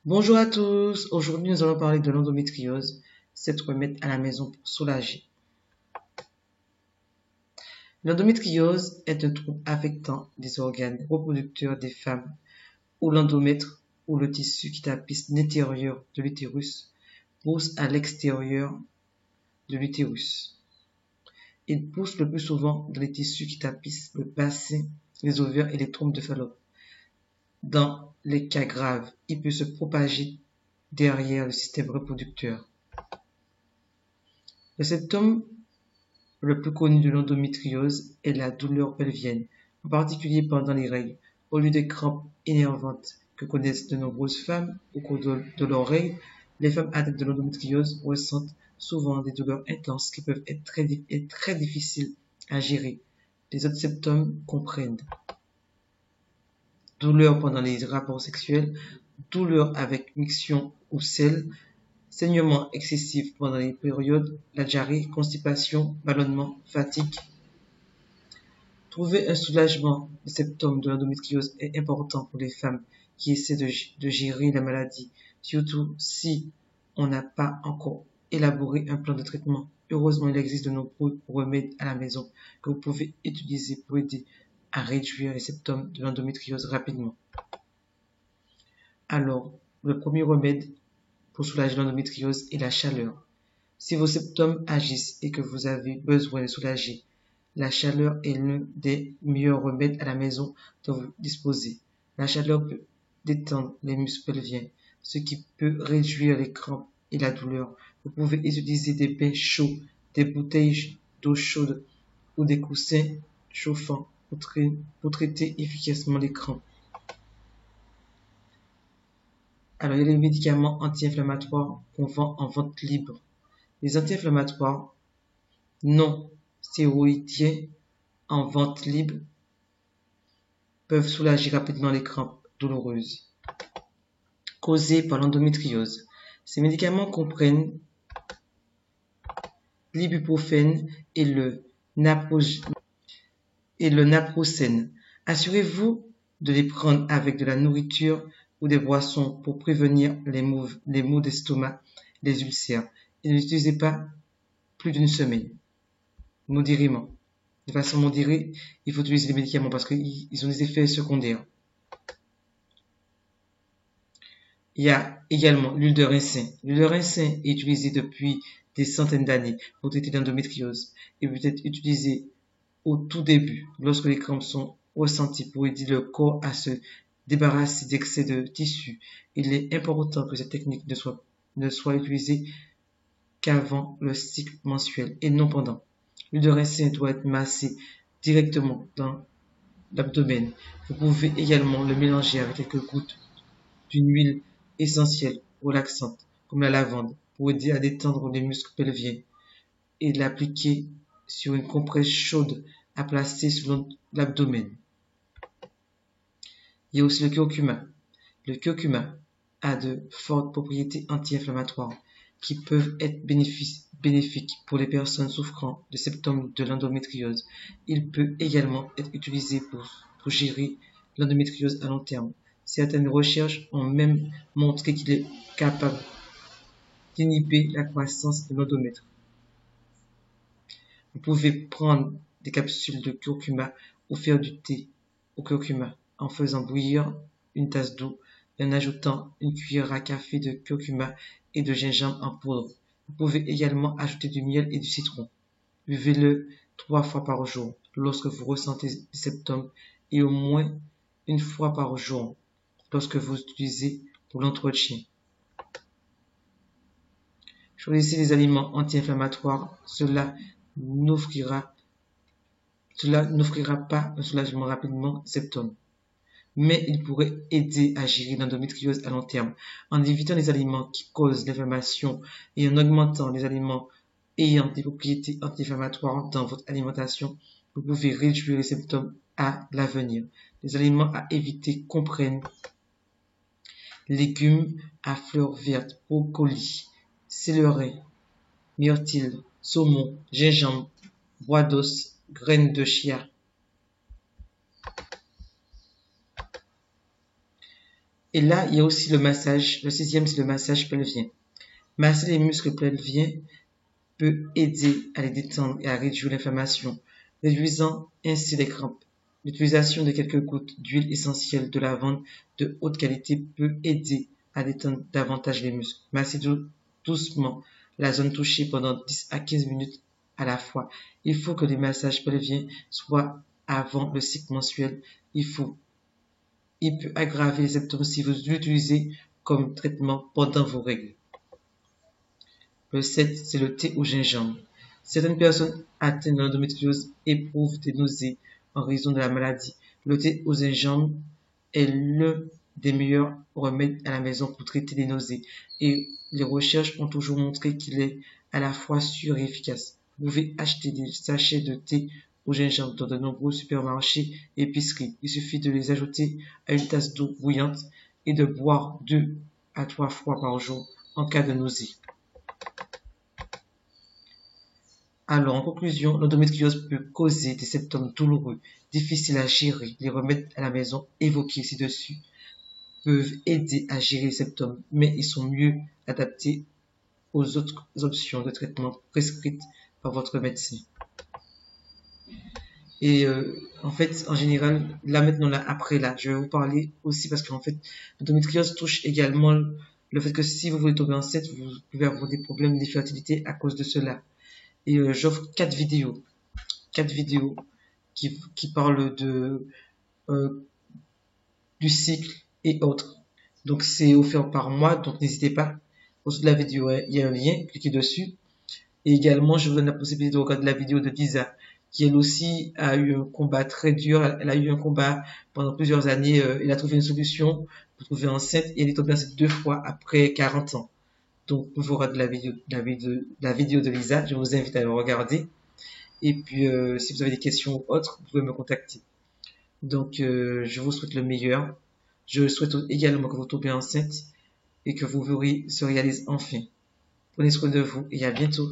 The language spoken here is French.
Bonjour à tous, aujourd'hui nous allons parler de l'endométriose, 7 remèdes à la maison pour soulager. L'endométriose est un trouble affectant des organes reproducteurs des femmes où l'endomètre ou le tissu qui tapisse l'intérieur de l'utérus pousse à l'extérieur de l'utérus. Il pousse le plus souvent dans les tissus qui tapissent le bassin, les ovaires et les trompes de Fallope. Dans les cas graves, il peut se propager derrière le système reproducteur. Le symptôme le plus connu de l'endométriose est la douleur pelvienne, en particulier pendant les règles. Au lieu des crampes énervantes que connaissent de nombreuses femmes au cours de leurs règles, les femmes atteintes de l'endométriose ressentent souvent des douleurs intenses qui peuvent être très difficiles à gérer. Les autres symptômes comprennent douleur pendant les rapports sexuels, douleur avec miction ou sel, saignement excessif pendant les périodes, la diarrhée, constipation, ballonnement, fatigue. Trouver un soulagement des symptômes de l'endométriose est important pour les femmes qui essaient de gérer la maladie, surtout si on n'a pas encore élaboré un plan de traitement. Heureusement, il existe de nombreux remèdes à la maison que vous pouvez utiliser pour aider à réduire les symptômes de l'endométriose rapidement. Alors, le premier remède pour soulager l'endométriose est la chaleur. Si vos symptômes agissent et que vous avez besoin de soulager, la chaleur est l'un des meilleurs remèdes à la maison dont vous disposez. La chaleur peut détendre les muscles pelviens, ce qui peut réduire les crampes et la douleur. Vous pouvez utiliser des bains chauds, des bouteilles d'eau chaude ou des coussins chauffants pour traiter efficacement les crampes. Alors, il y a les médicaments anti-inflammatoires qu'on vend en vente libre. Les anti-inflammatoires non stéroïdiens en vente libre peuvent soulager rapidement les crampes douloureuses causées par l'endométriose. Ces médicaments comprennent l'ibuprofène et le naproxène. Assurez-vous de les prendre avec de la nourriture ou des boissons pour prévenir les maux d'estomac, les ulcères. Et ne l'utilisez pas plus d'une semaine, modérément. De façon modérée, il faut utiliser les médicaments parce qu'ils ont des effets secondaires. Il y a également l'huile de ricin. L'huile de ricin est utilisée depuis des centaines d'années pour traiter l'endométriose et peut être utilisée au tout début, lorsque les crampes sont ressenties, pour aider le corps à se débarrasser d'excès de tissu. Il est important que cette technique ne soit utilisée qu'avant le cycle menstruel et non pendant. L'huile de ricin doit être massée directement dans l'abdomen. Vous pouvez également le mélanger avec quelques gouttes d'une huile essentielle relaxante, comme la lavande, pour aider à détendre les muscles pelviens et l'appliquer sur une compresse chaude à placer sur l'abdomen. Il y a aussi le curcuma. Le curcuma a de fortes propriétés anti-inflammatoires qui peuvent être bénéfiques pour les personnes souffrant de symptômes de l'endométriose. Il peut également être utilisé pour gérer l'endométriose à long terme. Certaines recherches ont même montré qu'il est capable d'inhiber la croissance de l'endomètre. Vous pouvez prendre des capsules de curcuma ou faire du thé au curcuma en faisant bouillir une tasse d'eau et en ajoutant une cuillère à café de curcuma et de gingembre en poudre. Vous pouvez également ajouter du miel et du citron. Buvez-le 3 fois par jour lorsque vous ressentez des symptômes et au moins une fois par jour lorsque vous l'utilisez pour l'entretien. Choisissez des aliments anti-inflammatoires, cela n'offrira pas un soulagement rapidement des symptômes, mais il pourrait aider à gérer l'endométriose à long terme en évitant les aliments qui causent l'inflammation et en augmentant les aliments ayant des propriétés anti-inflammatoires dans votre alimentation. Vous pouvez réduire les symptômes à l'avenir. Les aliments à éviter comprennent légumes à fleurs vertes, brocolis, céleri, myrtille, saumon, gingembre, bois d'os, graines de chia. Et là, il y a aussi le massage. Le sixième, c'est le massage pelvien. Masser les muscles pelviens peut aider à les détendre et à réduire l'inflammation, réduisant ainsi les crampes. L'utilisation de quelques gouttes d'huile essentielle de lavande de haute qualité peut aider à détendre davantage les muscles. Masser doucement la zone touchée pendant 10 à 15 minutes à la fois. Il faut que les massages pelviens soient avant le cycle mensuel. Il peut aggraver les symptômes si vous l'utilisez comme traitement pendant vos règles. Le 7, c'est le thé au gingembre. Certaines personnes atteintes d'endométriose éprouvent des nausées en raison de la maladie. Le thé au gingembre est l'un des meilleurs remèdes à la maison pour traiter les nausées et les recherches ont toujours montré qu'il est à la fois sûr et efficace. Vous pouvez acheter des sachets de thé au gingembre dans de nombreux supermarchés et épiceries. Il suffit de les ajouter à une tasse d'eau bouillante et de boire 2 à 3 fois par jour en cas de nausée. Alors, en conclusion, l'endométriose peut causer des symptômes douloureux, difficiles à gérer. Les remèdes à la maison évoqués ci-dessus peuvent aider à gérer les symptômes, mais ils sont mieux adaptés aux autres options de traitement prescrites par votre médecin. Et en fait, en général, là maintenant, là, après là, je vais vous parler aussi parce qu'en fait, l'endométriose touche également le fait que si vous voulez tomber enceinte, vous pouvez avoir des problèmes d'infertilité à cause de cela. Et j'offre 4 vidéos qui parlent du cycle et autres. Donc c'est offert par moi, donc n'hésitez pas. Au dessous de la vidéo, il y a un lien, cliquez dessus. Et également, je vous donne la possibilité de regarder la vidéo de Lisa, qui elle aussi a eu un combat très dur. Elle a eu un combat pendant plusieurs années. Elle a trouvé une solution pour trouver enceinte et elle est tombée enceinte 2 fois après 40 ans. Donc, vous regardez la vidéo de Lisa. Je vous invite à le regarder. Et puis, si vous avez des questions ou autres, vous pouvez me contacter. Donc, je vous souhaite le meilleur. Je souhaite également que vous tombiez enceinte et que vos vœux se réalisent enfin. Prenez soin de vous et à bientôt.